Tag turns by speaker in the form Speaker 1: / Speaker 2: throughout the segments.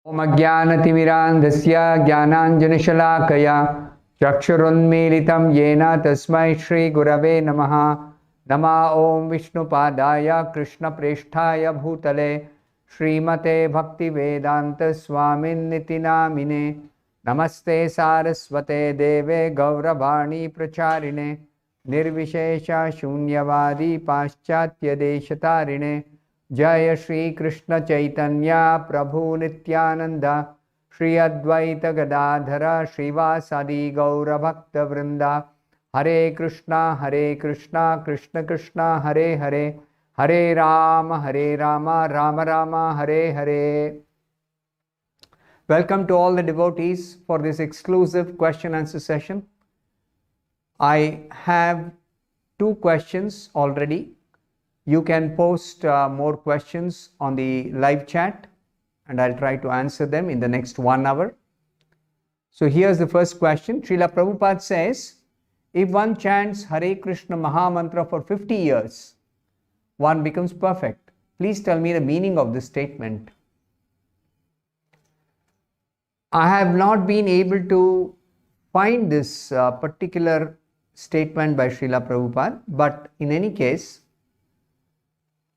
Speaker 1: Om Ajnanatimirandhasya Jnananjanashalakaya Chakshurunmilitam Yena Tasmai Shri Gurave Namaha. Nama Om Vishnupadaya Krishna Presthaya Bhutale Srimate Bhaktivedanta Swamin Niti Namine. Namaste Saraswate Deve Gauravani Pracharine Nirvishesha Shunyavadi Paschatya Deshatarine. Jaya Shri Krishna Chaitanya Prabhu Nityananda Shri Advaita Gadadhara Srivasadi Gaura Bhakta Vrinda. Hare Krishna Krishna Krishna Hare Hare Hare Rama Rama Rama Hare Hare. Welcome to all the devotees for this exclusive question answer session. I have 2 questions already. You can post more questions on the live chat and I'll try to answer them in the next 1 hour. So here's the first question. Srila Prabhupada says, if one chants Hare Krishna Maha Mantra for 50 years, one becomes perfect. Please tell me the meaning of this statement. I have not been able to find this particular statement by Srila Prabhupada, but in any case,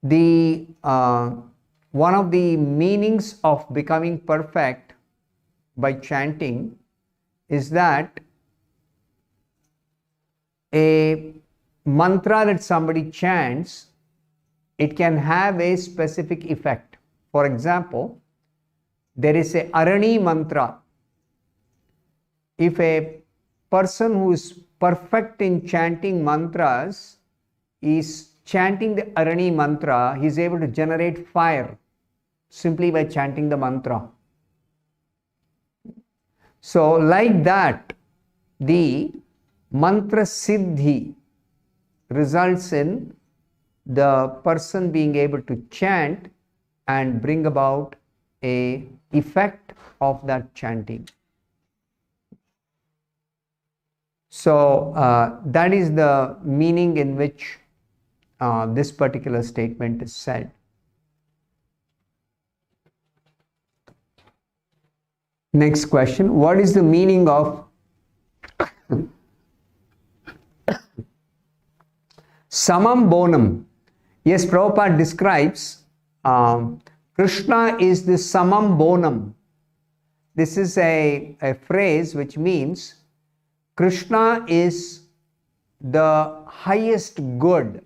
Speaker 1: the one of the meanings of becoming perfect by chanting is that a mantra that somebody chants, it can have a specific effect. For example, there is a Arani mantra. If a person who is perfect in chanting mantras is chanting the Arani mantra, he is able to generate fire simply by chanting the mantra. So like that, the mantra siddhi results in the person being able to chant and bring about a effect of that chanting. So that is the meaning in which this particular statement is said. Next question. What is the meaning of samam bonam? Yes, Prabhupada describes Krishna is the samam bonam. This is a phrase which means Krishna is the highest good.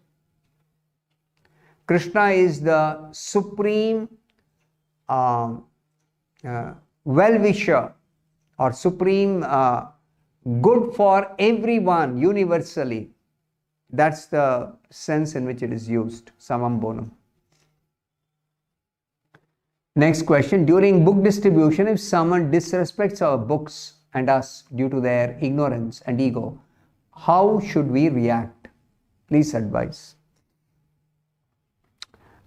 Speaker 1: Krishna is the supreme well-wisher or supreme good for everyone universally. That's the sense in which it is used, samam bonam. Next question. During book distribution, if someone disrespects our books and us due to their ignorance and ego, how should we react? Please advise.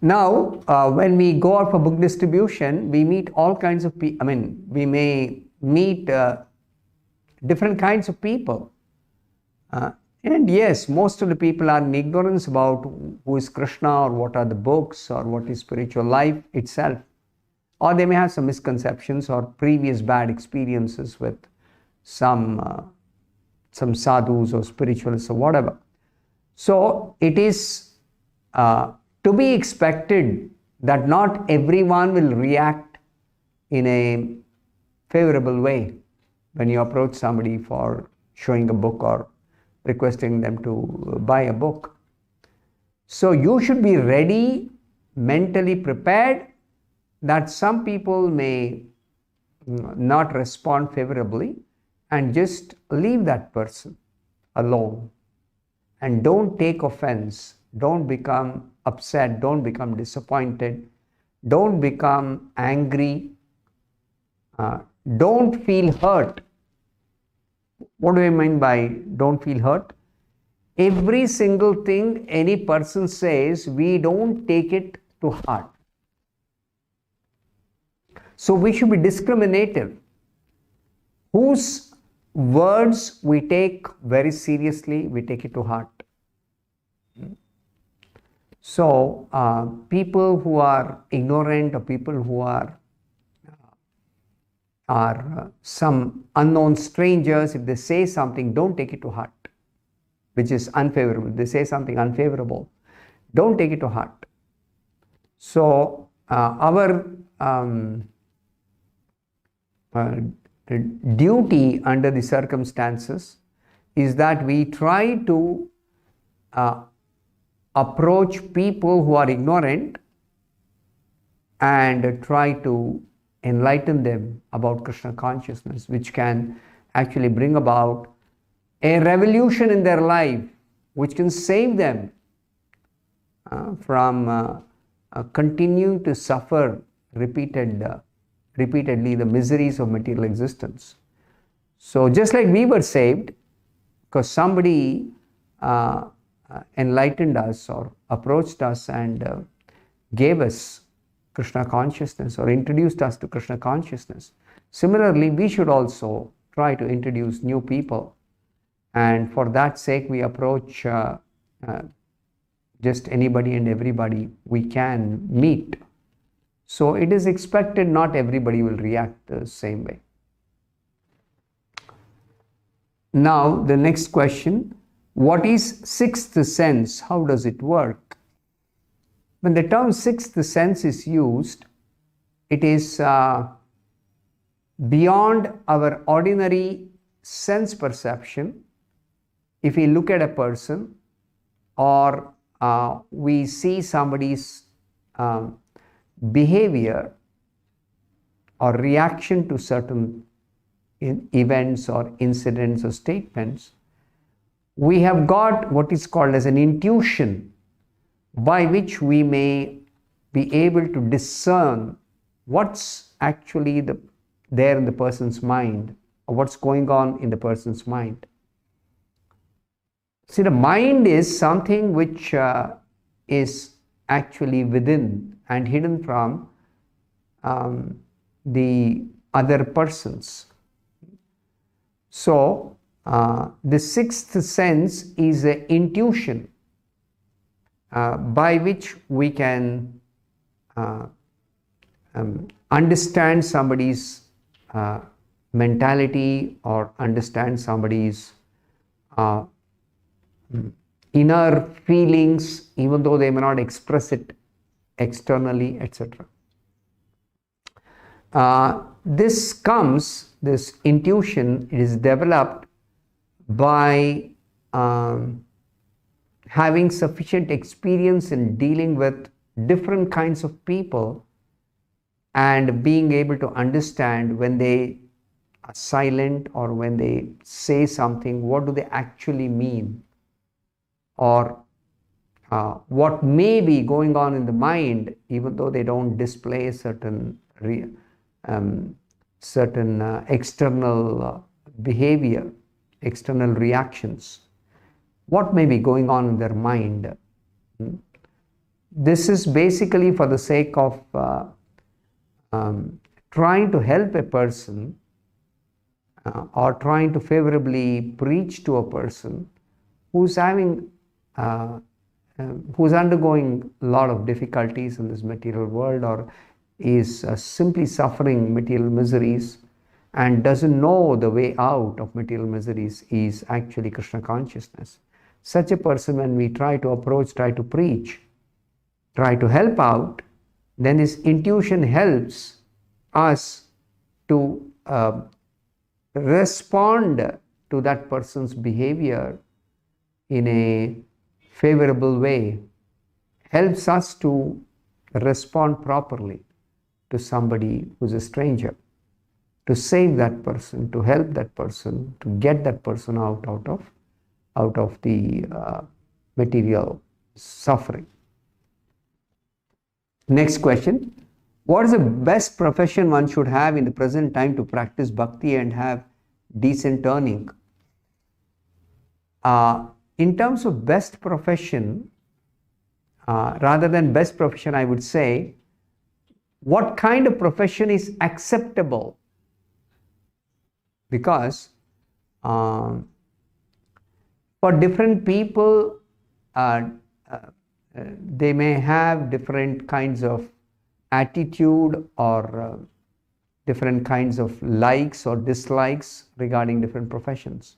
Speaker 1: Now, when we go out for book distribution, we meet all kinds of people. We may meet different kinds of people. And yes, most of the people are in ignorance about who is Krishna or what are the books or what is spiritual life itself. Or they may have some misconceptions or previous bad experiences with some sadhus or spiritualists or whatever. So it is to be expected that not everyone will react in a favorable way when you approach somebody for showing a book or requesting them to buy a book. So you should be ready, mentally prepared that some people may not respond favorably, and just leave that person alone and don't take offense. Don't become upset, don't become disappointed, don't become angry, don't feel hurt. What do I mean by don't feel hurt? Every single thing any person says, we don't take it to heart. So we should be discriminative. Whose words we take very seriously, we take it to heart. So people who are ignorant or people who are or some unknown strangers, if they say something, don't take it to heart, which is unfavorable. If they say something unfavorable, don't take it to heart. So our duty under the circumstances is that we try to approach people who are ignorant and try to enlighten them about Krishna consciousness, which can actually bring about a revolution in their life, which can save them from continuing to suffer repeatedly the miseries of material existence. So just like we were saved because somebody enlightened us or approached us and gave us Krishna consciousness or introduced us to Krishna consciousness, similarly we should also try to introduce new people, and for that sake we approach just anybody and everybody we can meet. So it is expected not everybody will react the same way. Now the next question, what is sixth sense? How does it work? When the term sixth sense is used, it is beyond our ordinary sense perception. If we look at a person or we see somebody's behavior or reaction to certain events or incidents or statements, we have got what is called as an intuition by which we may be able to discern what's actually there in the person's mind or what's going on in the person's mind. See, the mind is something which is actually within and hidden from the other persons. So, the sixth sense is an intuition by which we can understand somebody's mentality or understand somebody's inner feelings, even though they may not express it externally, etc. This intuition, it is developed by having sufficient experience in dealing with different kinds of people and being able to understand when they are silent or when they say something, what do they actually mean, or what may be going on in the mind, even though they don't display certain external behavior, external reactions. What may be going on in their mind? This is basically for the sake of trying to help a person or trying to favorably preach to a person who's undergoing a lot of difficulties in this material world or is simply suffering material miseries and doesn't know the way out of material miseries is actually Krishna consciousness. Such a person, when we try to approach, try to preach, try to help out, then this intuition helps us to respond to that person's behavior in a favorable way, helps us to respond properly to somebody who's a stranger, to save that person, to help that person, to get that person out of the material suffering. Next question. What is the best profession one should have in the present time to practice bhakti and have decent earning? In terms of best profession, rather than best profession, I would say, what kind of profession is acceptable? Because for different people, they may have different kinds of attitude or different kinds of likes or dislikes regarding different professions.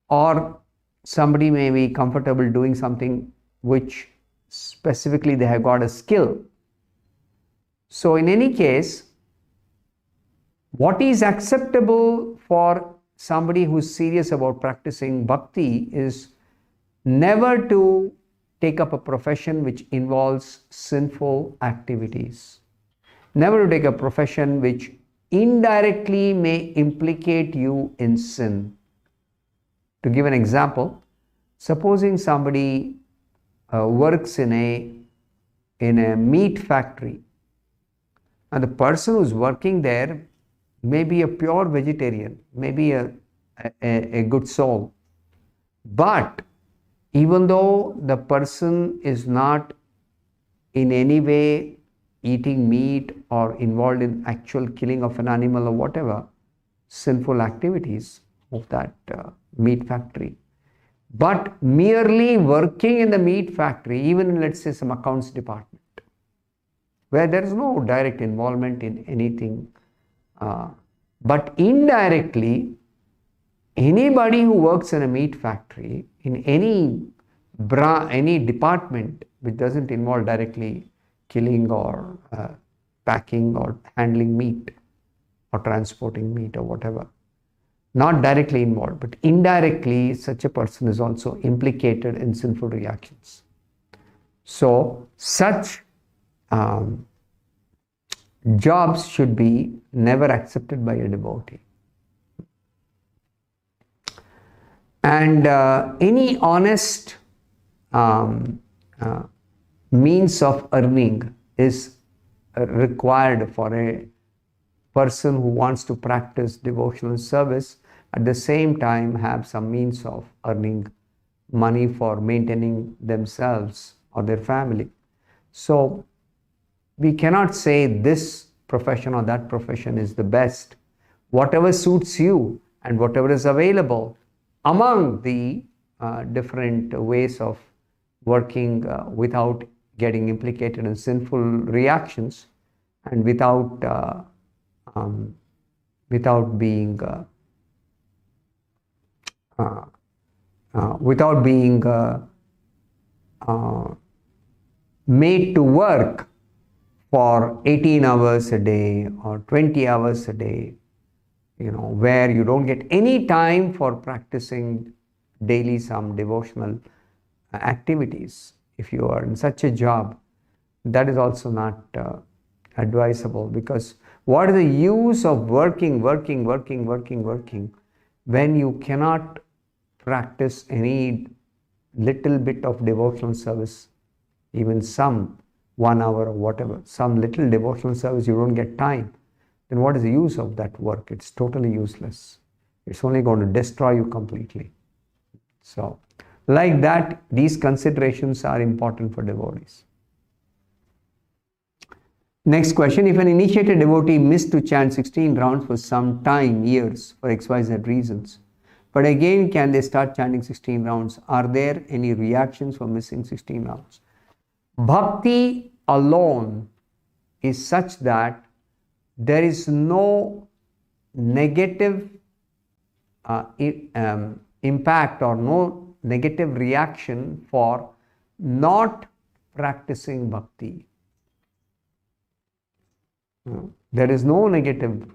Speaker 1: Or somebody may be comfortable doing something which specifically they have got a skill. So in any case, what is acceptable for somebody who is serious about practicing bhakti is never to take up a profession which involves sinful activities. Never to take a profession which indirectly may implicate you in sin. To give an example, supposing somebody works in a meat factory, and the person who's working there may be a pure vegetarian, maybe a good soul. But even though the person is not in any way eating meat or involved in actual killing of an animal or whatever, sinful activities of that meat factory, but merely working in the meat factory, even in, let's say, some accounts department, where there is no direct involvement in anything, but indirectly, anybody who works in a meat factory, in any department which doesn't involve directly killing or packing or handling meat or transporting meat or whatever, not directly involved, but indirectly, such a person is also implicated in sinful reactions. So, such jobs should be never accepted by a devotee. And any honest means of earning is required for a person who wants to practice devotional service, at the same time have some means of earning money for maintaining themselves or their family. So we cannot say this profession or that profession is the best. Whatever suits you and whatever is available among the different ways of working without getting implicated in sinful reactions and without being made to work for 18 hours a day or 20 hours a day, where you don't get any time for practicing daily some devotional activities. If you are in such a job, that is also not advisable, because what is the use of working when you cannot practice any little bit of devotional service, even some 1 hour or whatever, some little devotional service, you don't get time, then what is the use of that work? It's totally useless. It's only going to destroy you completely. So, like that, these considerations are important for devotees. Next question, if an initiated devotee missed to chant 16 rounds for some time, years, for XYZ reasons, but again can they start chanting 16 rounds? Are there any reactions for missing 16 rounds? Bhakti alone is such that there is no negative impact or no negative reaction for not practicing bhakti. There is no negative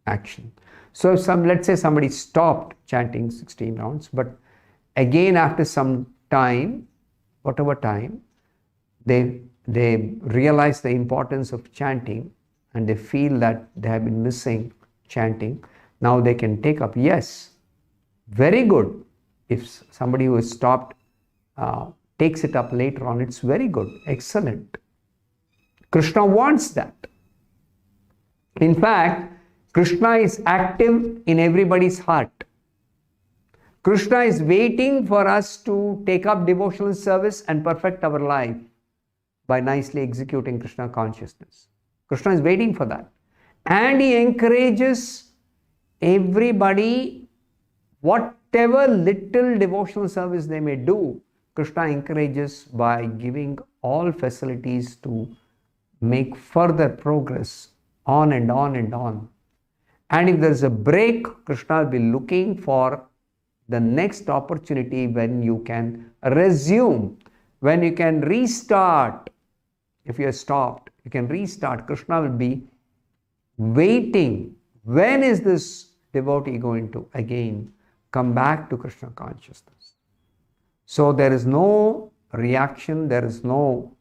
Speaker 1: action. So let's say somebody stopped chanting 16 rounds, but again after some time, whatever time, they realize the importance of chanting and they feel that they have been missing chanting. Now they can take up. Yes, very good. If somebody who has stopped takes it up later on, it's very good, excellent. Krishna wants that. In fact, Krishna is active in everybody's heart. Krishna is waiting for us to take up devotional service and perfect our life by nicely executing Krishna consciousness. Krishna is waiting for that. And he encourages everybody, whatever little devotional service they may do, Krishna encourages by giving all facilities to make further progress on and on and on. And if there is a break, Krishna will be looking for the next opportunity when you can resume, when you can restart. If you are stopped, you can restart. Krishna will be waiting. When is this devotee going to again come back to Krishna consciousness? So there is no reaction, there is no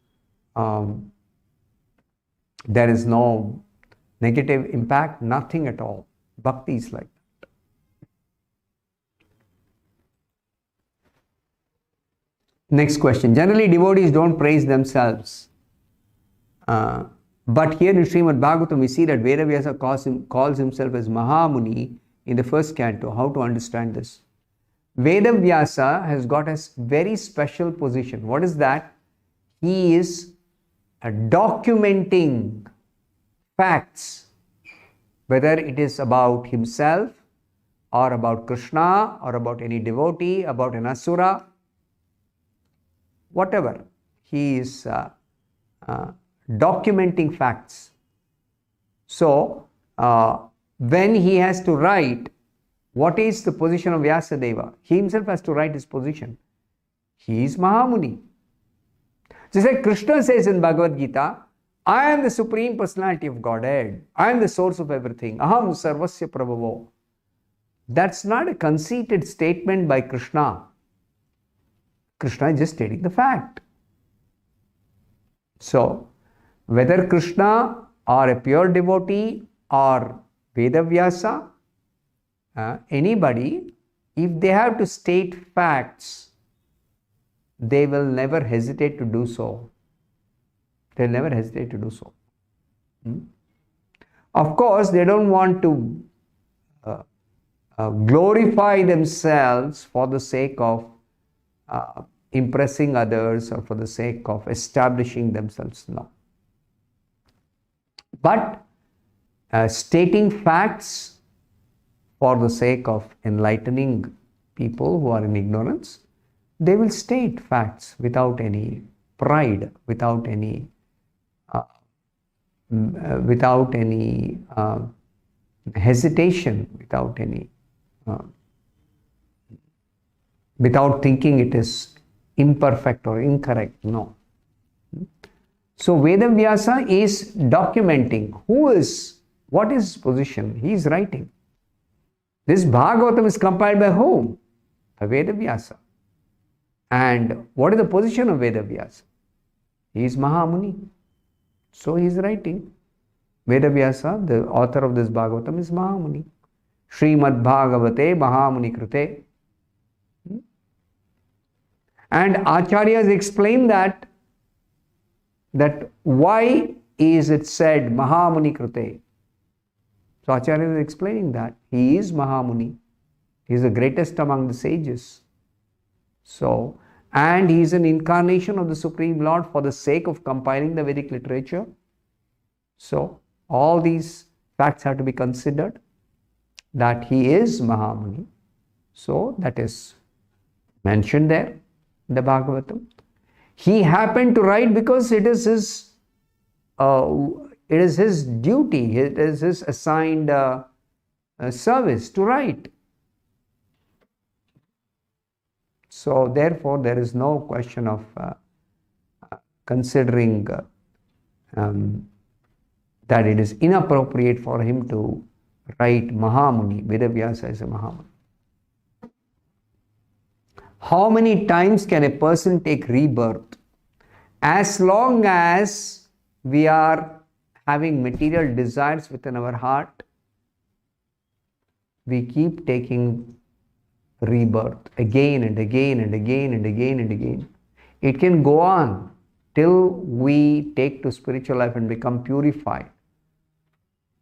Speaker 1: negative impact, nothing at all. Bhakti is like that. Next question. Generally, devotees don't praise themselves. But here in Srimad-Bhagavatam, we see that Vedavyasa calls himself as Mahamuni in the first canto. How to understand this? Vedavyasa has got a very special position. What is that? He is documenting facts, whether it is about himself or about Krishna or about any devotee, about an asura, whatever. He is documenting facts. So, when he has to write, what is the position of Vyasadeva? He himself has to write his position. He is Mahamuni. Just like Krishna says in Bhagavad Gita, I am the Supreme Personality of Godhead. I am the source of everything. Aham sarvasya prabhavo. That's not a conceited statement by Krishna. Krishna is just stating the fact. So, whether Krishna or a pure devotee or Vedavyasa, anybody, if they have to state facts, they will never hesitate to do so. They will never hesitate to do so. Of course, they don't want to glorify themselves for the sake of impressing others or for the sake of establishing themselves. No. But stating facts for the sake of enlightening people who are in ignorance, they will state facts without any pride, without any hesitation, without thinking it is imperfect or incorrect. No. So Vedavyasa is documenting what is his position. He is writing. This Bhagavatam is compiled by whom? By Vedavyasa. And what is the position of Vedavyasa? He is Mahamuni. So he is writing. Vedavyasa, the author of this Bhagavatam, is Mahamuni. Srimad-Bhagavate Mahamuni Krute. And Acharyas explain that why is it said Mahamuni Krute? So Acharya is explaining that he is Mahamuni. He is the greatest among the sages. So, and he is an incarnation of the Supreme Lord for the sake of compiling the Vedic literature. So, all these facts have to be considered, that he is Mahamuni. So, that is mentioned there in the Bhagavatam. He happened to write because it is his duty, it is his assigned service to write. So therefore there is no question of considering that it is inappropriate for him to write Mahamuni. Vedavyasa is a Mahamuni. How many times can a person take rebirth? As long as we are having material desires within our heart, we keep taking rebirth again and again and again and again and again. It can go on till we take to spiritual life and become purified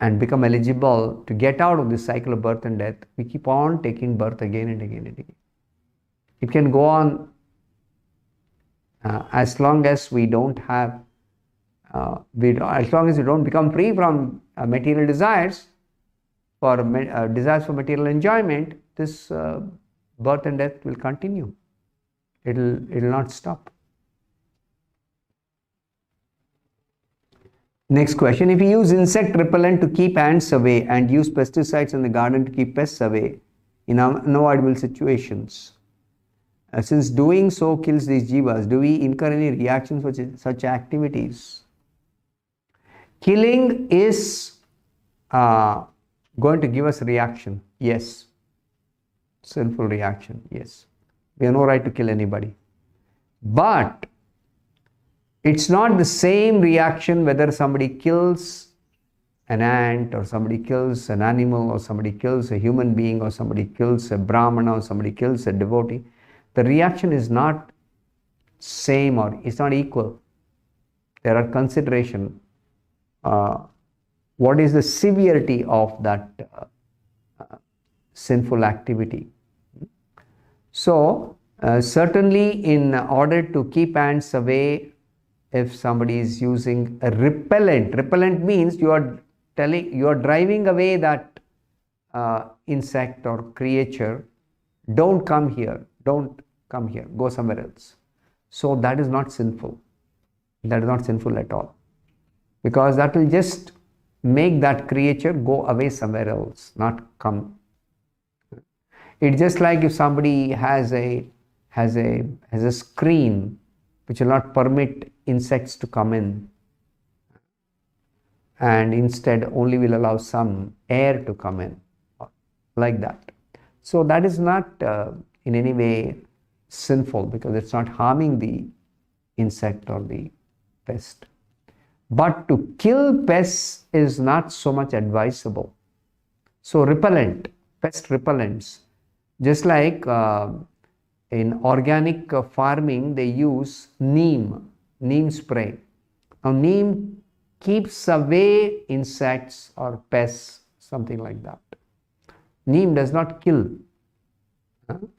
Speaker 1: and become eligible to get out of this cycle of birth and death. We keep on taking birth again and again and again. It can go on as long as we don't have, as long as we don't become free from material desires, desires for material enjoyment. This birth and death will continue. It'll not stop. Next question. If you use insect repellent to keep ants away and use pesticides in the garden to keep pests away in unavoidable situations, since doing so kills these jivas, do we incur any reactions for such activities? Killing is going to give us reaction. Yes. Sinful reaction. Yes. We have no right to kill anybody. But it's not the same reaction whether somebody kills an ant or somebody kills an animal or somebody kills a human being or somebody kills a brahmana or somebody kills a devotee. The reaction is not same or it's not equal. There are considerations. What is the severity of that sinful activity? So, certainly in order to keep ants away, if somebody is using a repellent means you are driving away that insect or creature. Don't come here, go somewhere else. So that is not sinful. That is not sinful at all, because that will just make that creature go away somewhere else, not come. It's just like if somebody has a screen which will not permit insects to come in, and instead only will allow some air to come in, like that. So that is not in any way sinful, because it's not harming the insect or the pest. But to kill pests is not so much advisable. So pest repellents, just like in organic farming they use neem spray. Now neem keeps away insects or pests, something like that. Neem does not kill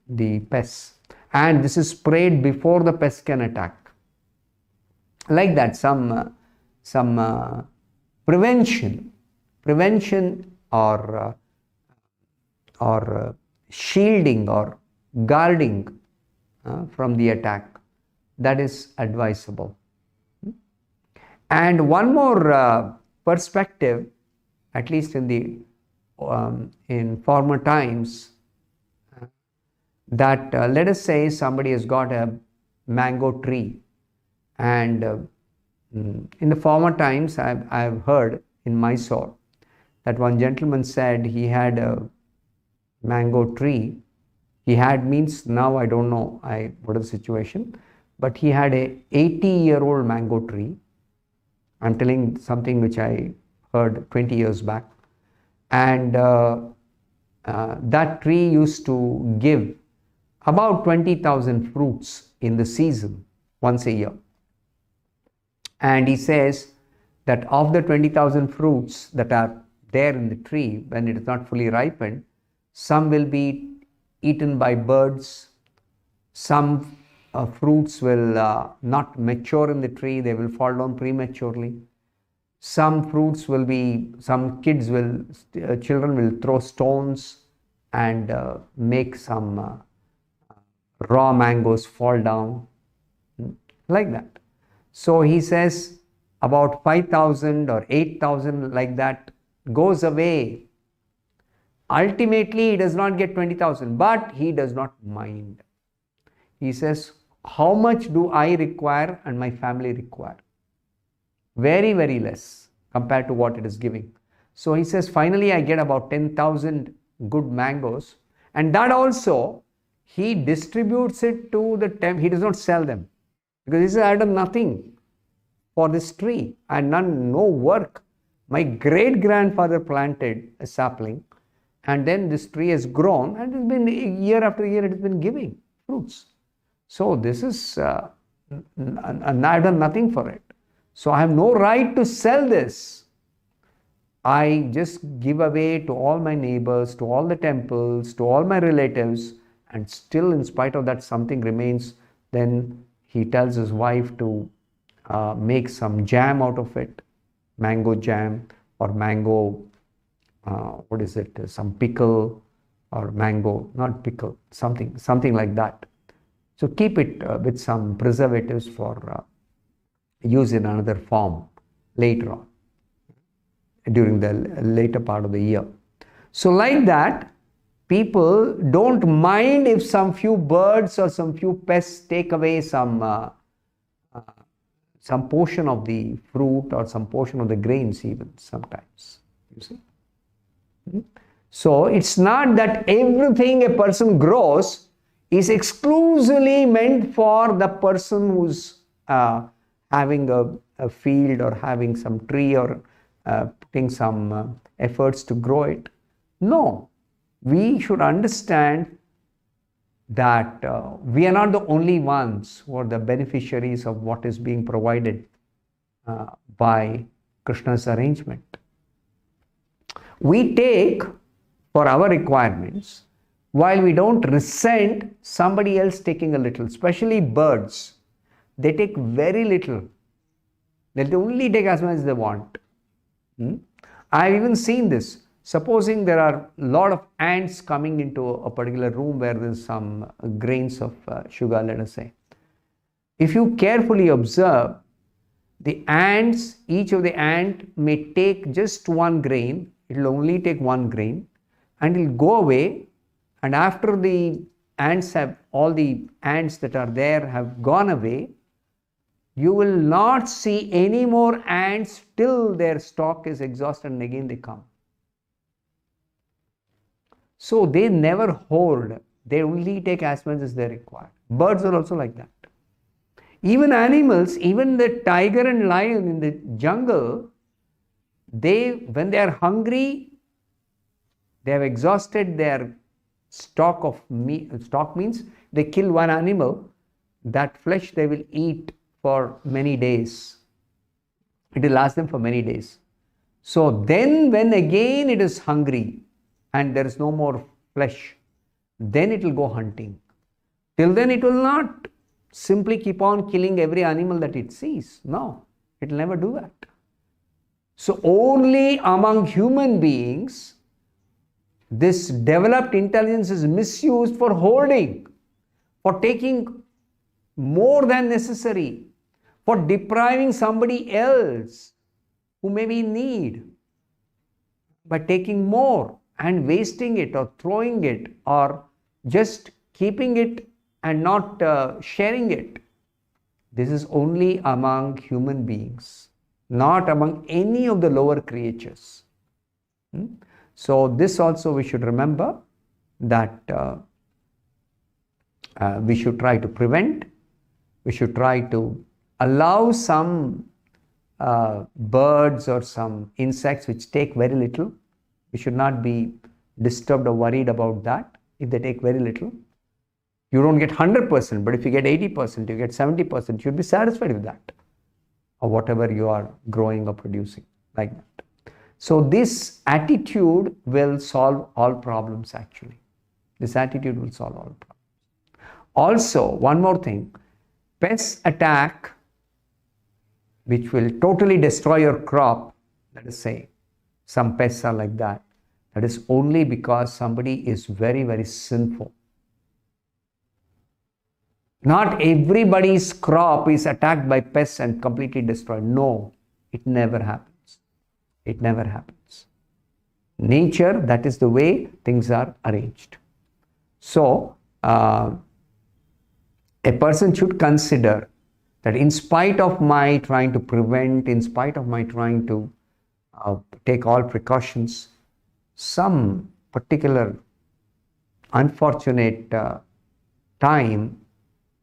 Speaker 1: the pests, and this is sprayed before the pest can attack. Like that, some prevention or shielding or guarding from the attack, that is advisable. And one more perspective, at least in former times, that let us say somebody has got a mango tree, and in the former times I've heard in Mysore that one gentleman said he had a mango tree. He had means, now I don't know what is the situation, but he had a 80-year-old mango tree. I'm telling something which I heard 20 years back. And that tree used to give about 20,000 fruits in the season, once a year. And he says that of the 20,000 fruits that are there in the tree, when it is not fully ripened, some will be eaten by birds, some fruits will not mature in the tree, they will fall down prematurely. Some fruits will be, children will throw stones and make some raw mangoes fall down, like that. So he says about 5,000 or 8,000 like that goes away. Ultimately, he does not get 20,000, but he does not mind. He says, how much do I require and my family require? Very, very less compared to what it is giving. So he says, finally I get about 10,000 good mangoes, and that also he distributes it to the temple. He does not sell them, because he says, I have done nothing for this tree. I have done no work. My great-grandfather planted a sapling, and then this tree has grown, and it's been year after year it has been giving fruits. So this is, and I have done nothing for it. So I have no right to sell this. I just give away to all my neighbors, to all the temples, to all my relatives, and still in spite of that something remains. Then he tells his wife to make some jam out of it, mango jam or mango, some pickle or mango, not pickle, something like that. So keep it with some preservatives for use in another form later on. during the later part of the year. So like that, people don't mind if some few birds or some few pests take away some portion of the fruit or some portion of the grains even sometimes, you see. So it's not that everything a person grows is exclusively meant for the person who's having a field or having some tree or putting some efforts to grow it. No, we should understand that we are not the only ones who are the beneficiaries of what is being provided by Krishna's arrangement. We take for our requirements, while we don't resent somebody else taking a little, especially birds. They take very little. They'll only take as much as they want. I've even seen this. Supposing there are a lot of ants coming into a particular room where there's some grains of sugar, let us say. If you carefully observe, the ants, each of the ant may take just one grain. It will only take one grain and it will go away. And after the ants have, all the ants that are there have gone away, you will not see any more ants till their stock is exhausted and again they come. So they never hoard, they only take as much as they require. Birds are also like that. Even animals, even the tiger and lion in the jungle, when they are hungry, they have exhausted their stock of meat. Stock means they kill one animal, that flesh they will eat for many days. It will last them for many days. So then when again it is hungry and there is no more flesh, then it will go hunting. Till then it will not simply keep on killing every animal that it sees. No, it will never do that. So only among human beings, this developed intelligence is misused for hoarding, for taking more than necessary, for depriving somebody else who may be in need by taking more and wasting it or throwing it or just keeping it and not sharing it. This is only among human beings, not among any of the lower creatures. So this also we should remember, that we should try to prevent, we should try to allow some birds or some insects which take very little. We should not be disturbed or worried about that if they take very little. You don't get 100%, but if you get 80%, you get 70%, you should be satisfied with that, or whatever you are growing or producing, like that. So this attitude will solve all problems actually. This attitude will solve all problems. Also, one more thing, pests attack, which will totally destroy your crop, let us say. Some pests are like that. That is only because somebody is very, very sinful. Not everybody's crop is attacked by pests and completely destroyed. No, it never happens. It never happens. Nature, that is the way things are arranged. So, a person should consider that in spite of my trying to prevent, in spite of my trying to take all precautions, some particular unfortunate time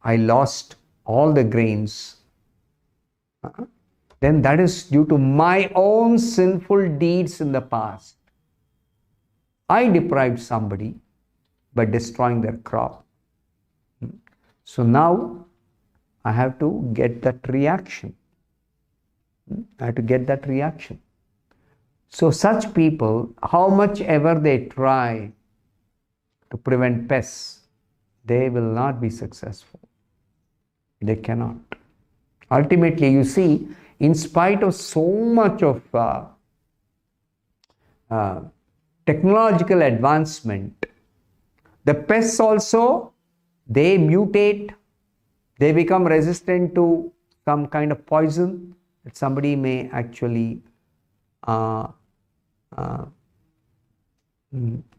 Speaker 1: I lost all the grains, then that is due to my own sinful deeds in the past. I deprived somebody by destroying their crop. So now I have to get that reaction. I have to get that reaction. So such people, how much ever they try to prevent pests, they will not be successful. They cannot. Ultimately, you see, in spite of so much of technological advancement, the pests also, they mutate, they become resistant to some kind of poison that somebody may actually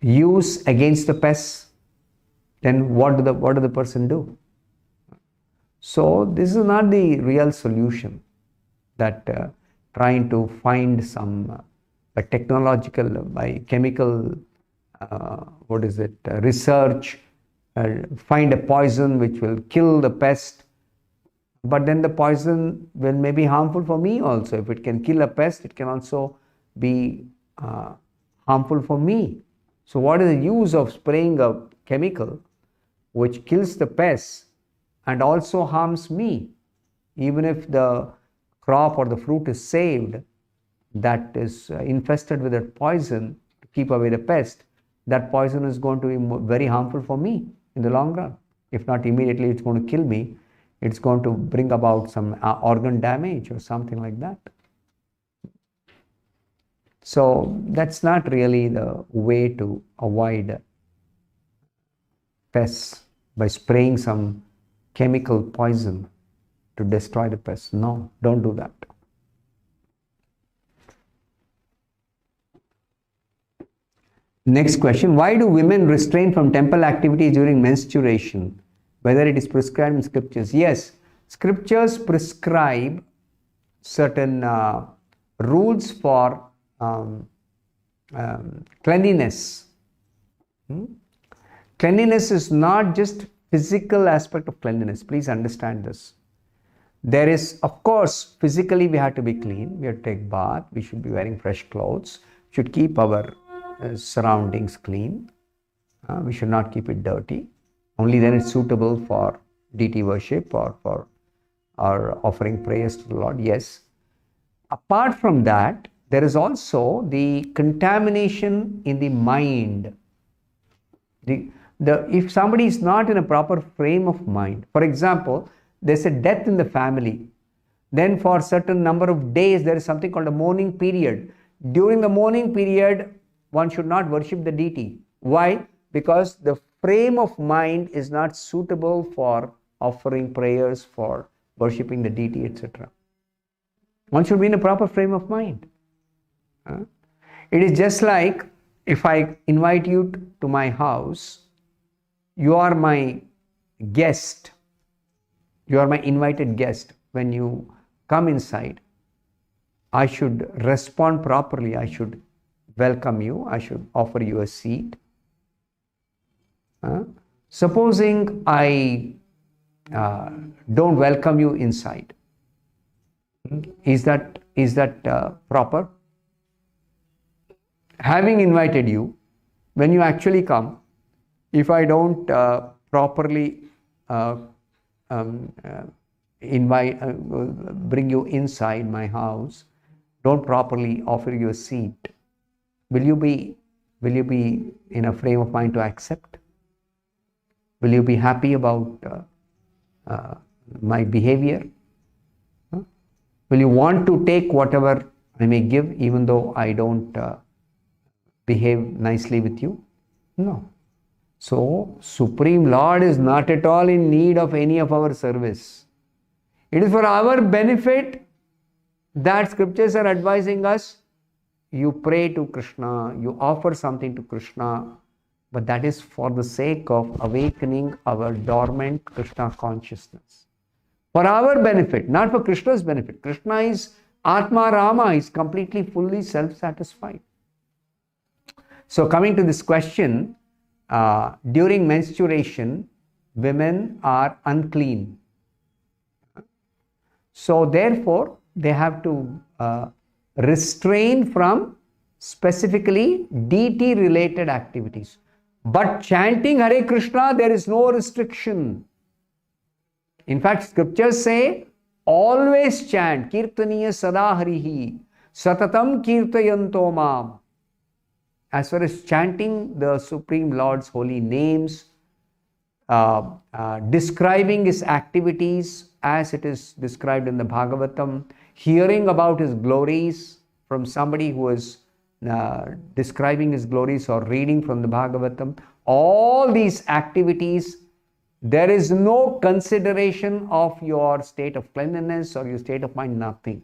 Speaker 1: use against the pests, then what do the person do? So this is not the real solution, that trying to find some technological, by chemical, research, find a poison which will kill the pest. But then the poison may be harmful for me also. If it can kill a pest, it can also be harmful for me. So what is the use of spraying a chemical which kills the pests and also harms me? Even if the crop or the fruit is saved, that is infested with that poison to keep away the pest, that poison is going to be very harmful for me in the long run. If not immediately, it's going to kill me. It's going to bring about some organ damage or something like that. So that's not really the way to avoid pests, by spraying some chemical poison to destroy the pests. No, don't do that. Next question, why do women refrain from temple activities during menstruation, whether it is prescribed in scriptures? Yes, scriptures prescribe certain rules for cleanliness. Cleanliness is not just physical aspect of cleanliness. Please understand this. There is, of course, physically we have to be clean. We have to take bath. We should be wearing fresh clothes. We should keep our surroundings clean. We should not keep it dirty. Only then it's suitable for deity worship or for offering prayers to the Lord. Yes. Apart from that, there is also the contamination in the mind. If somebody is not in a proper frame of mind, for example, there's a death in the family, then for a certain number of days there is something called a mourning period. During the mourning period, one should not worship the deity. Why? Because the frame of mind is not suitable for offering prayers, for worshipping the deity, etc. One should be in a proper frame of mind. It is just like if I invite you to my house, you are my guest, you are my invited guest. When you come inside, I should respond properly. I should welcome you. I should offer you a seat. Supposing I don't welcome you inside, is that proper? Having invited you, when you actually come, if I don't properly bring you inside my house, don't properly offer you a seat, will you be in a frame of mind to accept? Will you be happy about my behavior? Will you want to take whatever I may give, even though I don't behave nicely with you? No. So, Supreme Lord is not at all in need of any of our service. It is for our benefit that scriptures are advising us. You pray to Krishna, you offer something to Krishna, but that is for the sake of awakening our dormant Krishna consciousness. For our benefit, not for Krishna's benefit. Krishna is Atma Rama, is completely, fully self-satisfied. So coming to this question, during menstruation, women are unclean. So therefore, they have to restrain from specifically deity-related activities. But chanting Hare Krishna, there is no restriction. In fact, scriptures say, always chant, Kirtaniya Sada Harihi, Satatam Kirtayanto Mam. As far as chanting the Supreme Lord's holy names, describing his activities as it is described in the Bhagavatam, hearing about his glories from somebody who is describing his glories or reading from the Bhagavatam, all these activities, there is no consideration of your state of cleanliness or your state of mind, nothing.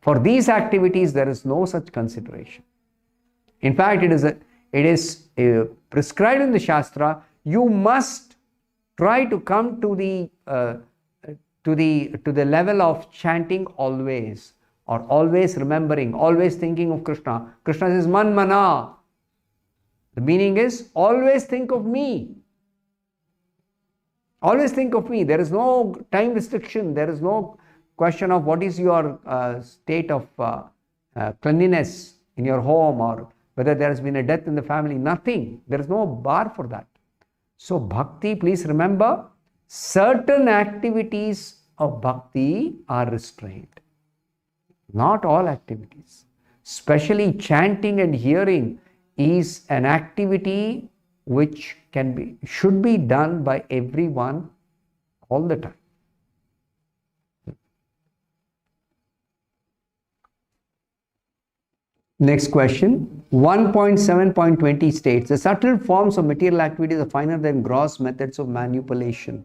Speaker 1: For these activities, there is no such consideration. In fact, it is prescribed in the Shastra. You must try to come to the level of chanting always, or always remembering, always thinking of Krishna. Krishna says man mana. The meaning is always think of me. Always think of me. There is no time restriction. There is no question of what is your state of cleanliness in your home, or whether there has been a death in the family. Nothing. There is no bar for that. So bhakti, please remember, certain activities of bhakti are restrained. Not all activities. Especially chanting and hearing is an activity which should be done by everyone all the time. Next question. 1.7.20 states, the subtle forms of material activities are finer than gross methods of manipulation.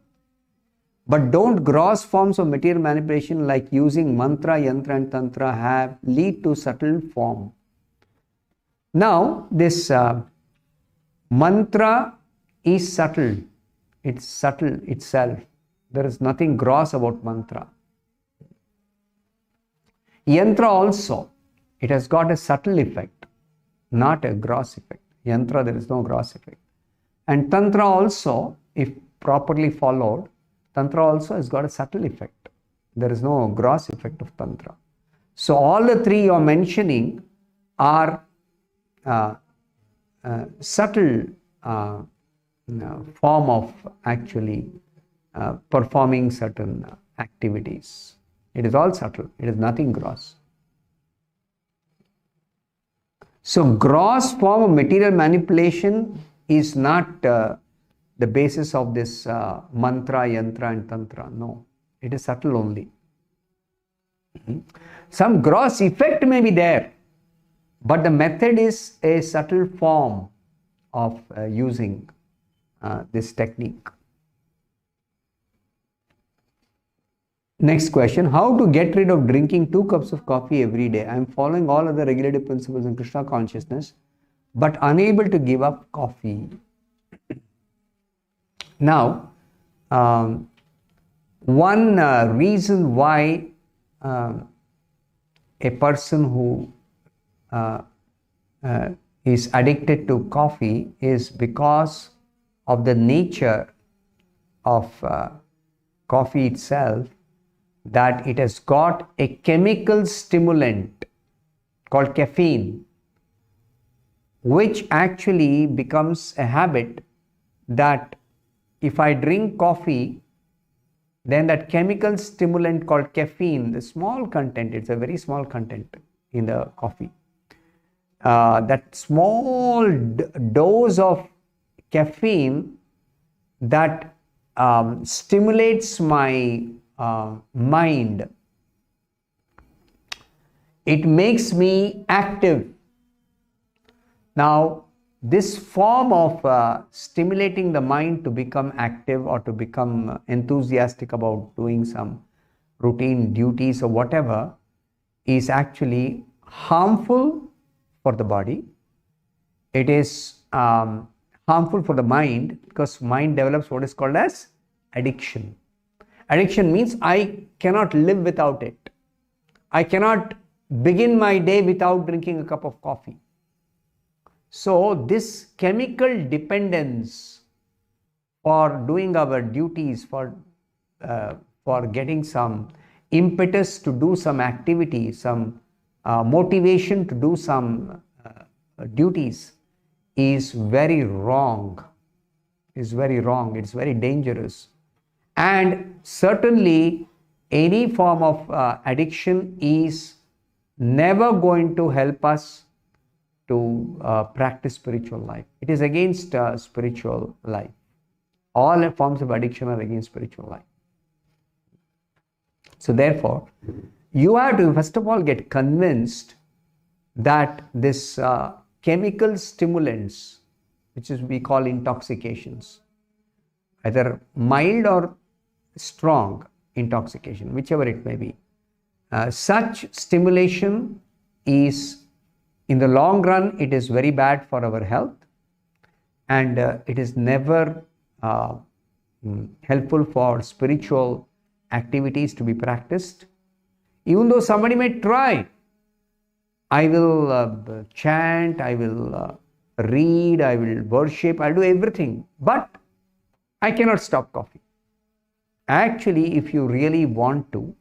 Speaker 1: But don't gross forms of material manipulation like using mantra, yantra and tantra lead to subtle form? Now, this mantra is subtle. It's subtle itself. There is nothing gross about mantra. Yantra also, it has got a subtle effect, not a gross effect. Yantra, there is no gross effect. And tantra also, if properly followed, tantra also has got a subtle effect. There is no gross effect of tantra. So all the three you are mentioning are subtle form of actually performing certain activities. It is all subtle. It is nothing gross. So gross form of material manipulation is not the basis of this mantra, yantra and tantra. No, it is subtle only. Some gross effect may be there, but the method is a subtle form of using this technique. Next question. How to get rid of drinking 2 cups of coffee every day? I am following all other regulative principles in Krishna consciousness, but unable to give up coffee. Now, one reason why a person who is addicted to coffee is because of the nature of coffee itself, that it has got a chemical stimulant called caffeine, which actually becomes a habit that if I drink coffee, then that chemical stimulant called caffeine, the small content, it's a very small content in the coffee, that small dose of caffeine that stimulates my mind, it makes me active. Now, this form of stimulating the mind to become active or to become enthusiastic about doing some routine duties or whatever is actually harmful for the body. It is harmful for the mind, because mind develops what is called as addiction. Addiction means I cannot live without it. I cannot begin my day without drinking a cup of coffee. So this chemical dependence for doing our duties, for getting some impetus to do some activity, some motivation to do some duties is very wrong. It's very wrong. It's very dangerous. And certainly any form of addiction is never going to help us to practice spiritual life. It is against spiritual life. All forms of addiction are against spiritual life. So therefore, you have to first of all get convinced that this chemical stimulants, which is we call intoxications, either mild or strong intoxication, whichever it may be, Such stimulation is, in the long run, it is very bad for our health, and it is never helpful for spiritual activities to be practiced. Even though somebody may try, I will chant, I will read, I will worship, I'll do everything, but I cannot stop coffee. Actually, if you really want to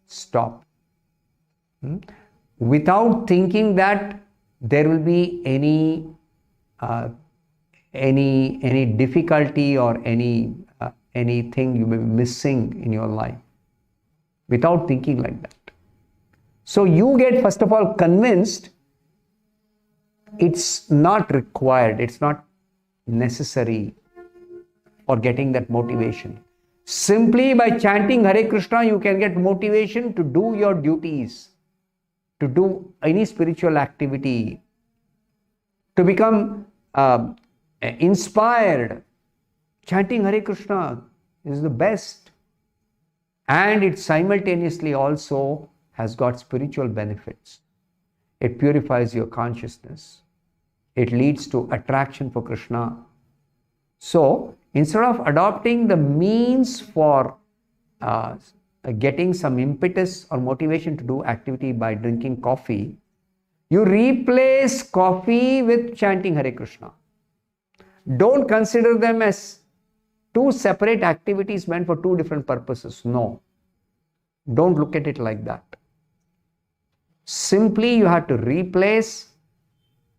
Speaker 1: stop, without thinking that there will be any difficulty or anything you may be missing in your life, without thinking like that. So you get, first of all, convinced it's not required, it's not necessary for getting that motivation. Simply by chanting Hare Krishna, you can get motivation to do your duties, to do any spiritual activity, to become inspired. Chanting Hare Krishna is the best, and it simultaneously also has got spiritual benefits. It purifies your consciousness. It leads to attraction for Krishna. So, instead of adopting the means for getting some impetus or motivation to do activity by drinking coffee, you replace coffee with chanting Hare Krishna. Don't consider them as two separate activities meant for two different purposes. No. Don't look at it like that. Simply you have to replace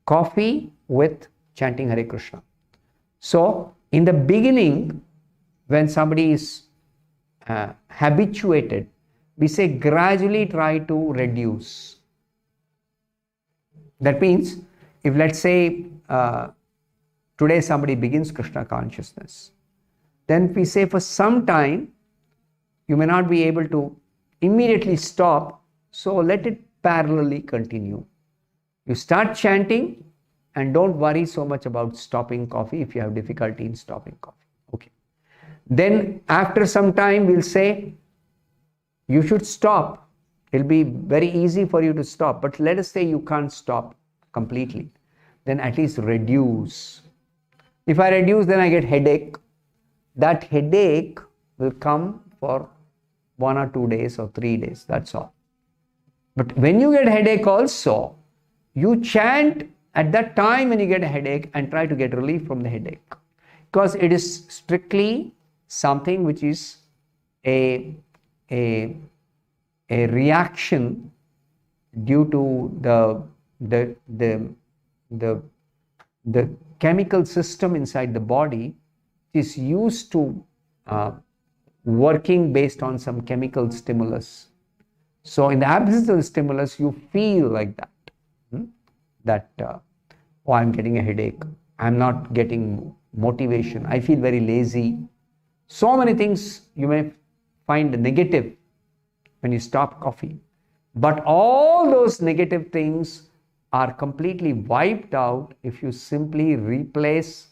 Speaker 1: coffee with chanting Hare Krishna. So, in the beginning, when somebody is habituated, we say gradually try to reduce. That means, if let's say today somebody begins Krishna consciousness, then we say for some time you may not be able to immediately stop, so let it parallelly continue. You start chanting and don't worry so much about stopping coffee if you have difficulty in stopping coffee. Okay. Then after some time we'll say you should stop. It'll be very easy for you to stop, but let us say you can't stop completely. Then at least reduce. If I reduce, then I get headache. That headache will come for 1 or 2 days or 3 days, that's all. But when you get headache also, you chant at that time when you get a headache and try to get relief from the headache. Because it is strictly something which is a reaction due to the chemical system inside the body is used to working based on some chemical stimulus. So in the absence of the stimulus, you feel like that. Oh, I'm getting a headache. I'm not getting motivation. I feel very lazy. So many things you may find negative when you stop coffee. But all those negative things are completely wiped out if you simply replace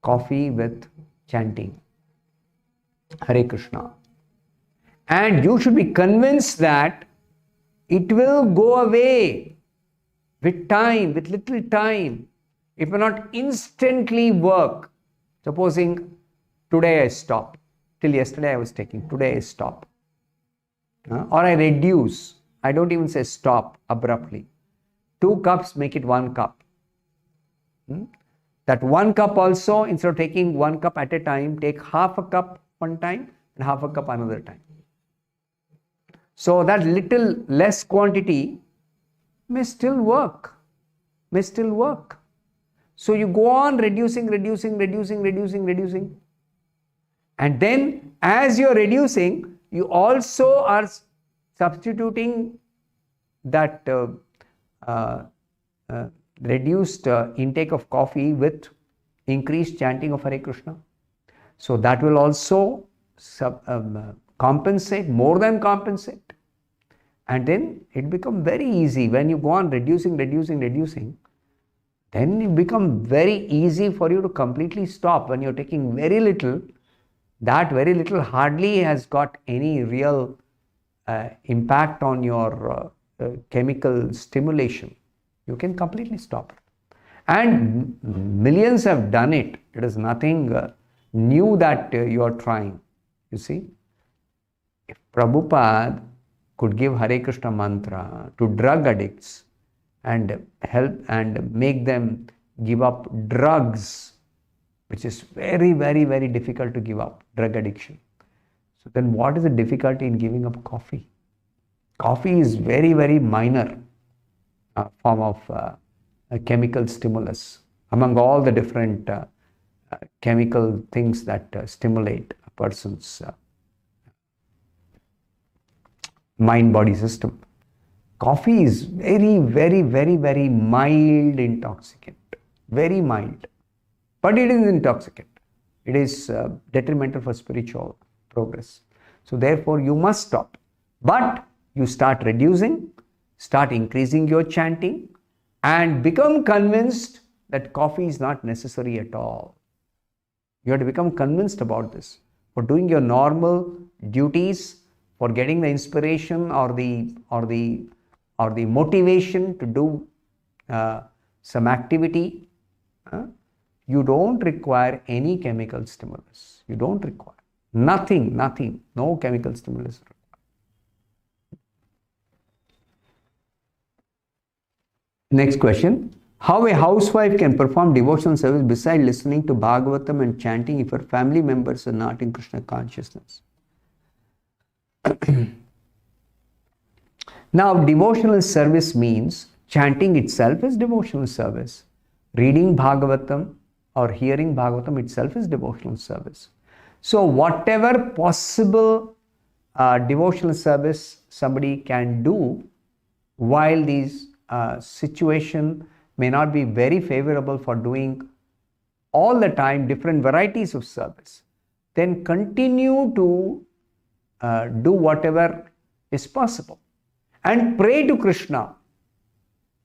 Speaker 1: coffee with chanting Hare Krishna. And you should be convinced that it will go away with time, with little time. It will not instantly work. Supposing today I stop. Till yesterday I was taking. Today I stop. Or I reduce. I don't even say stop abruptly. 2 cups, make it 1 cup. That 1 cup also, instead of taking 1 cup at a time, take half a cup one time and half a cup another time. So that little less quantity may still work. So you go on reducing. And then as you're reducing, you also are substituting that reduced intake of coffee with increased chanting of Hare Krishna. So that will also compensate, more than compensate. And then it becomes very easy when you go on reducing, then it becomes very easy for you to completely stop. When you're taking very little, that very little hardly has got any real impact on your chemical stimulation, you can completely stop it. And millions have done it. It is nothing new that you are trying. You see, if Prabhupada could give Hare Krishna mantra to drug addicts and help and make them give up drugs, which is very, very, very difficult to give up, drug addiction. So then what is the difficulty in giving up coffee? Coffee is very, very minor form of a chemical stimulus among all the different chemical things that stimulate a person's mind-body system. Coffee is very, very, very, very mild intoxicant, very mild, but it is intoxicant. It is detrimental for spiritual progress. So therefore you must stop, but you start reducing, start increasing your chanting, and become convinced that coffee is not necessary at all. You have to become convinced about this. For doing your normal duties, for getting the inspiration or the motivation to do some activity, you don't require any chemical stimulus. You don't require nothing, no chemical stimulus required. Next question. How a housewife can perform devotional service besides listening to Bhagavatam and chanting if her family members are not in Krishna consciousness? Now, devotional service means chanting itself is devotional service. Reading Bhagavatam or hearing Bhagavatam itself is devotional service. So, whatever possible devotional service somebody can do while these situation may not be very favorable for doing all the time different varieties of service, then continue to do whatever is possible and pray to Krishna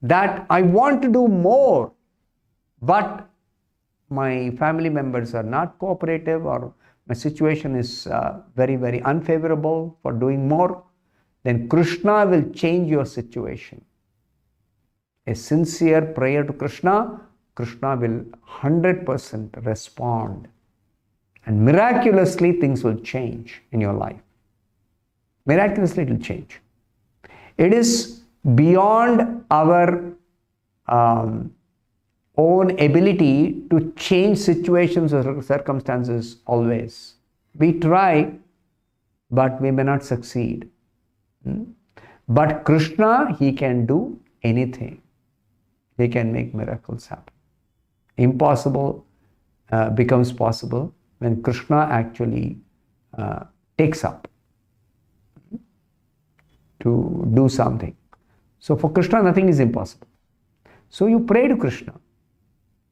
Speaker 1: that I want to do more, but my family members are not cooperative or my situation is very, very unfavorable for doing more. Then Krishna will change your situation. A sincere prayer to Krishna, Krishna will 100% respond, and miraculously things will change in your life. Miraculously it will change. It is beyond our own ability to change situations or circumstances always. We try, but we may not succeed. But Krishna, he can do anything. He can make miracles happen. Impossible becomes possible when Krishna actually takes up to do something. So for Krishna, nothing is impossible. So you pray to Krishna,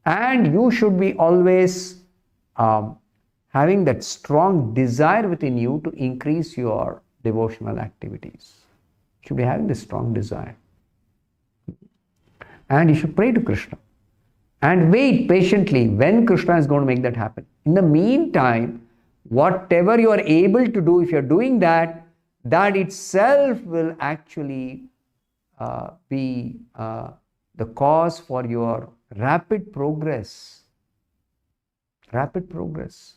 Speaker 1: and you should be always having that strong desire within you to increase your devotional activities. You should be having this strong desire. And you should pray to Krishna and wait patiently when Krishna is going to make that happen. In the meantime, whatever you are able to do, if you are doing that, that itself will actually be the cause for your rapid progress. Rapid progress.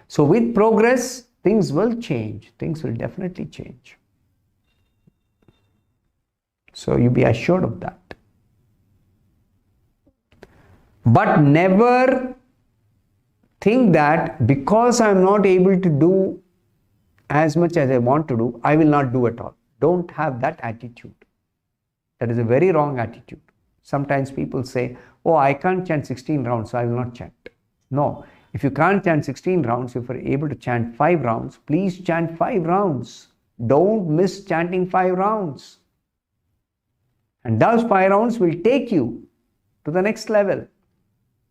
Speaker 1: So with progress, things will change. Things will definitely change. So you be assured of that. But never think that because I am not able to do as much as I want to do, I will not do at all. Don't have that attitude. That is a very wrong attitude. Sometimes people say, oh, I can't chant 16 rounds, so I will not chant. No. If you can't chant 16 rounds, if you are able to chant 5 rounds, please chant 5 rounds. Don't miss chanting 5 rounds. And those 5 rounds will take you to the next level.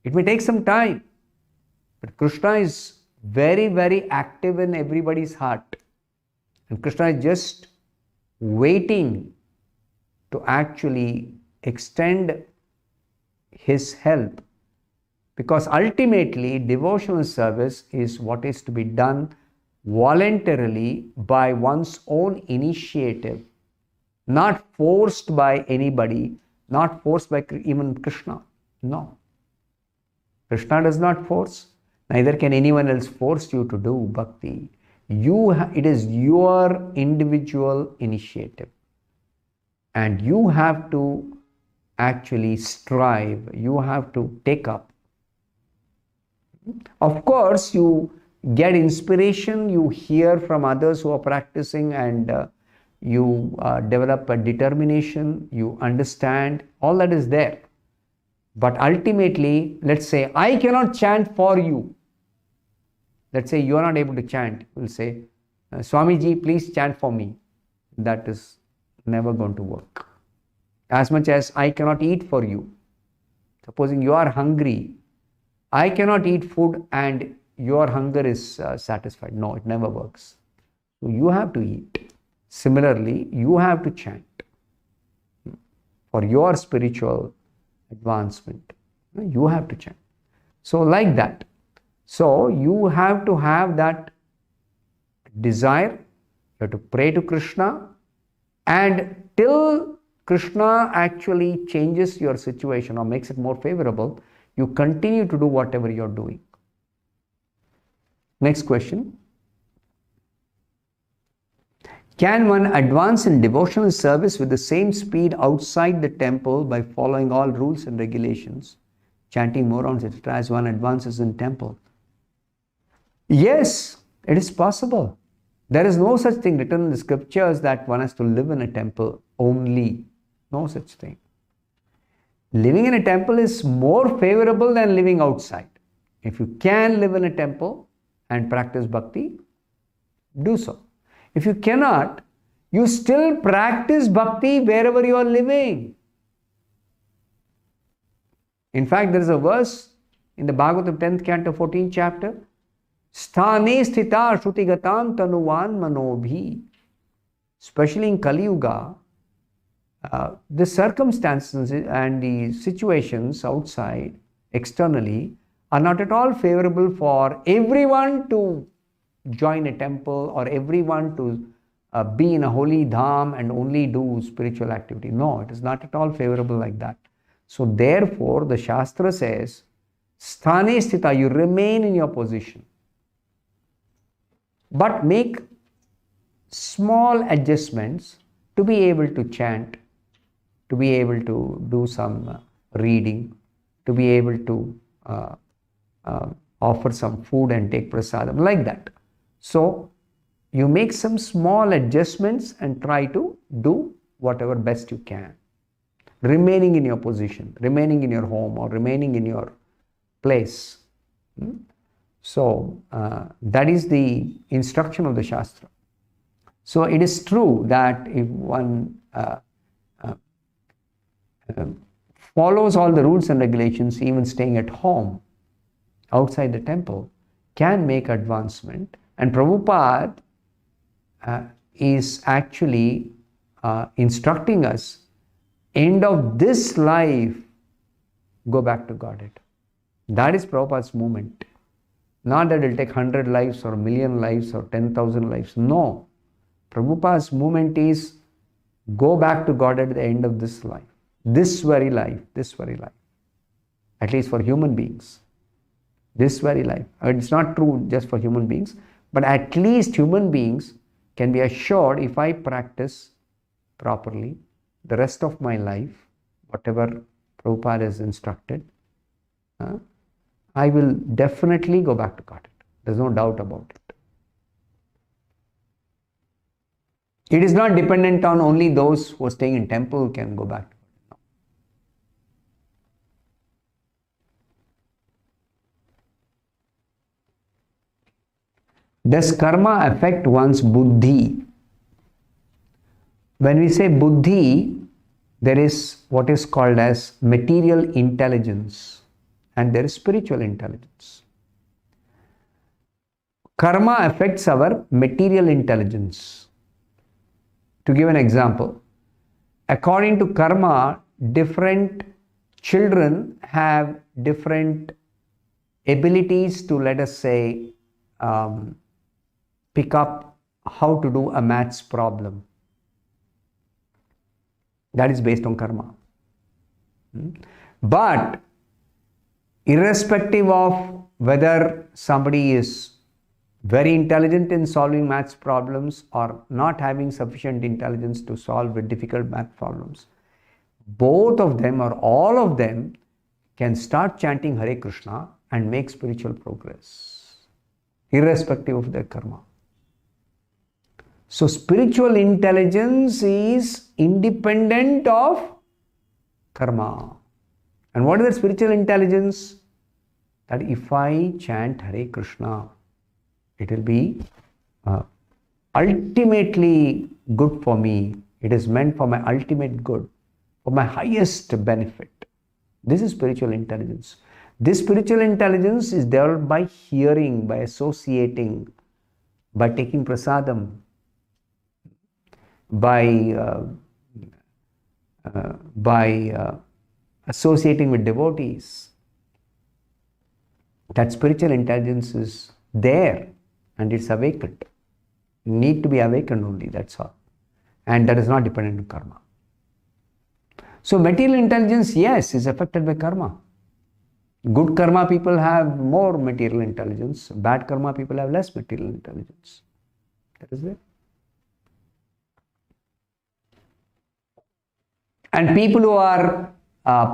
Speaker 1: It may take some time, but Krishna is very, very active in everybody's heart. And Krishna is just waiting to actually extend his help. Because ultimately, devotional service is what is to be done voluntarily by one's own initiative, not forced by anybody, not forced by even Krishna. No. Krishna does not force, neither can anyone else force you to do bhakti. It is your individual initiative. And you have to actually strive, you have to take up. Of course, you get inspiration, you hear from others who are practicing, and you develop a determination, you understand, all that is there. But ultimately, let's say, I cannot chant for you. Let's say you are not able to chant. You will say, Swamiji, please chant for me. That is never going to work. As much as I cannot eat for you. Supposing you are hungry, I cannot eat food and your hunger is satisfied. No, it never works. So you have to eat. Similarly, you have to chant for your spiritual advancement. You have to chant. So like that. So you have to have that desire. You have to pray to Krishna, and till Krishna actually changes your situation or makes it more favorable, you continue to do whatever you're doing. Next question. Can one advance in devotional service with the same speed outside the temple by following all rules and regulations, chanting more rounds, etc., as one advances in temple? Yes, it is possible. There is no such thing written in the scriptures that one has to live in a temple only. No such thing. Living in a temple is more favorable than living outside. If you can live in a temple and practice bhakti, do so. If you cannot, you still practice bhakti wherever you are living. In fact, there is a verse in the Bhagavatam 10th canto 14th chapter, Sthane sthita shrutigatan tanuvan manobhi. Especially in Kali Yuga, the circumstances and the situations outside, externally, are not at all favorable for everyone to join a temple or everyone to be in a holy dham and only do spiritual activity. No, it is not at all favorable like that. So therefore, the Shastra says, Sthane sthita, you remain in your position. But make small adjustments to be able to chant, to be able to do some reading, to be able to offer some food and take prasadam, like that. So you make some small adjustments and try to do whatever best you can, remaining in your position, remaining in your home, or remaining in your place. So that is the instruction of the Shastra. So it is true that if one follows all the rules and regulations, even staying at home, outside the temple, can make advancement. And Prabhupada is actually instructing us, end of this life, go back to Godhead. That is Prabhupada's movement. Not that it will take 100 lives or 1,000,000 lives or 10,000 lives. No. Prabhupada's movement is go back to Godhead at the end of this life. This very life. This very life. At least for human beings. This very life. It's not true just for human beings, but at least human beings can be assured, if I practice properly the rest of my life, whatever Prabhupada has instructed, I will definitely go back to Godhead. There's no doubt about it. It is not dependent on only those who are staying in temple who can go back to Godhead. No. Does karma affect one's buddhi? When we say buddhi, there is what is called as material intelligence and there is spiritual intelligence. Karma affects our material intelligence. To give an example, according to karma, different children have different abilities to, let us say, pick up how to do a maths problem. That is based on karma. But irrespective of whether somebody is very intelligent in solving maths problems or not having sufficient intelligence to solve difficult math problems, both of them or all of them can start chanting Hare Krishna and make spiritual progress, irrespective of their karma. So spiritual intelligence is independent of karma. And what is that spiritual intelligence? That if I chant Hare Krishna, it will be ultimately good for me. It is meant for my ultimate good, for my highest benefit. This is spiritual intelligence. This spiritual intelligence is developed by hearing, by associating, by taking prasadam, by associating with devotees. That spiritual intelligence is there and it's awakened. Need to be awakened only, that's all. And that is not dependent on karma. So material intelligence, yes, is affected by karma. Good karma people have more material intelligence. Bad karma people have less material intelligence. That is it. And people who are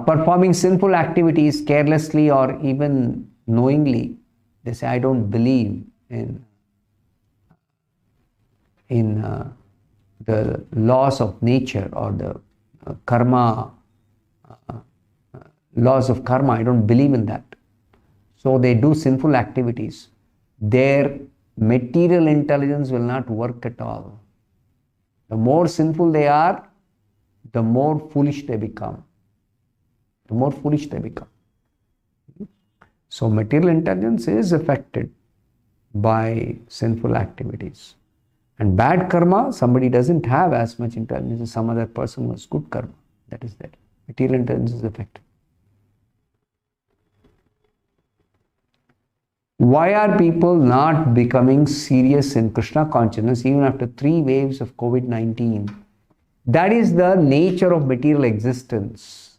Speaker 1: performing sinful activities carelessly or even knowingly, they say, I don't believe in the laws of nature or the karma, laws of karma. I don't believe in that. So they do sinful activities. Their material intelligence will not work at all. The more sinful they are, the more foolish they become. The more foolish they become. So material intelligence is affected by sinful activities. And bad karma, somebody doesn't have as much intelligence as some other person who has good karma. That is that. Material intelligence is affected. Why are people not becoming serious in Krishna consciousness even after 3 waves of COVID-19? That is the nature of material existence.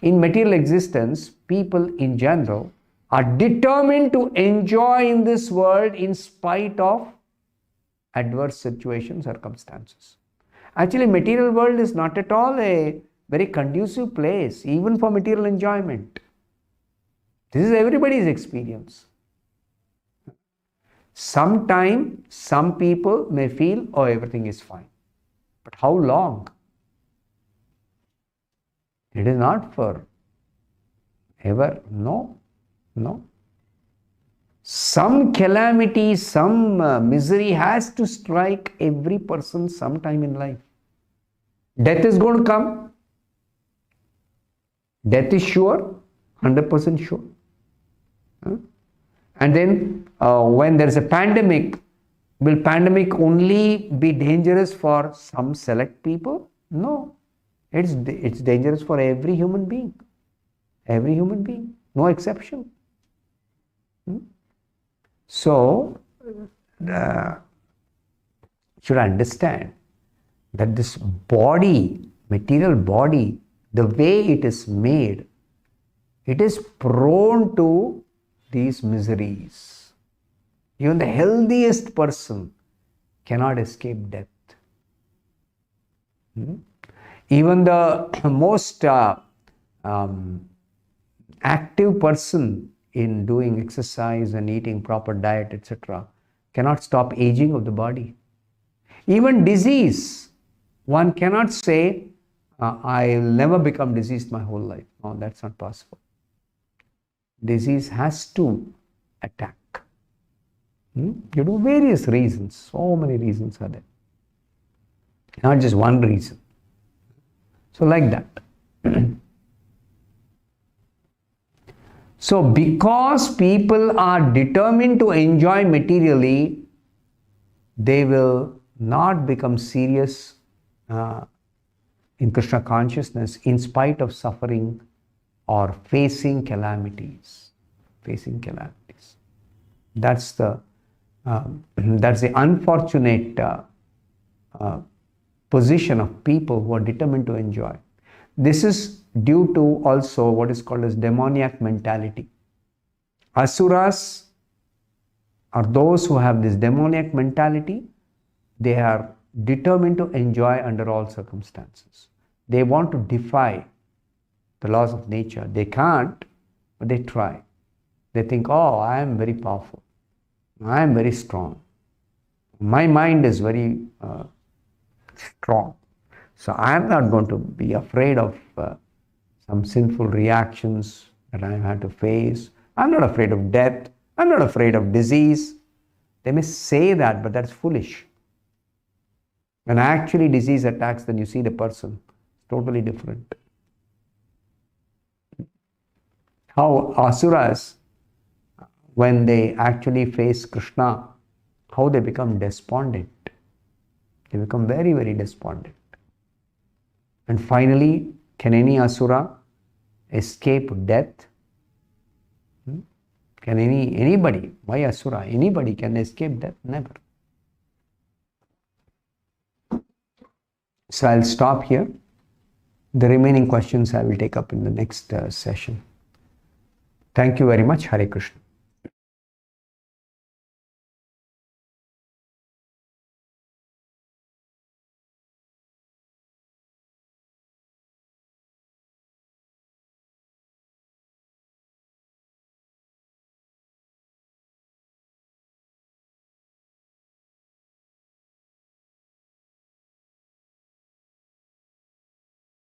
Speaker 1: In material existence, people in general are determined to enjoy in this world in spite of adverse situations, circumstances. Actually, material world is not at all a very conducive place, even for material enjoyment. This is everybody's experience. Sometime, some people may feel, oh, everything is fine. But how long? It is not for ever. No. Some calamity, some misery has to strike every person sometime in life. Death is going to come. Death is sure, 100% sure. And then when there is a pandemic, will pandemic only be dangerous for some select people? No. It's dangerous for every human being. Every human being. No exception. So, should understand that this body, material body, the way it is made, it is prone to these miseries. Even the healthiest person cannot escape death. Even the most active person in doing exercise and eating proper diet, etc., cannot stop aging of the body. Even disease, one cannot say, I will never become diseased my whole life. No, that's not possible. Disease has to attack. Due to various reasons, so many reasons are there. Not just one reason. So like that. So because people are determined to enjoy materially, they will not become serious in Krishna consciousness in spite of suffering or facing calamities. That's the That's the unfortunate position of people who are determined to enjoy. This is due to also what is called as demoniac mentality. Asuras are those who have this demoniac mentality. They are determined to enjoy under all circumstances. They want to defy the laws of nature. They can't, but they try. They think, oh, I am very powerful. I am very strong. My mind is very strong. So I am not going to be afraid of some sinful reactions that I have to face. I'm not afraid of death. I'm not afraid of disease. They may say that, but that's foolish. When actually disease attacks, then you see the person. It's totally different. How asuras, when they actually face Krishna, how they become despondent. They become very, very despondent. And finally, can any asura escape death? Can anybody, why asura? Anybody can escape death? Never. So I'll stop here. The remaining questions I will take up in the next session. Thank you very much. Hare Krishna.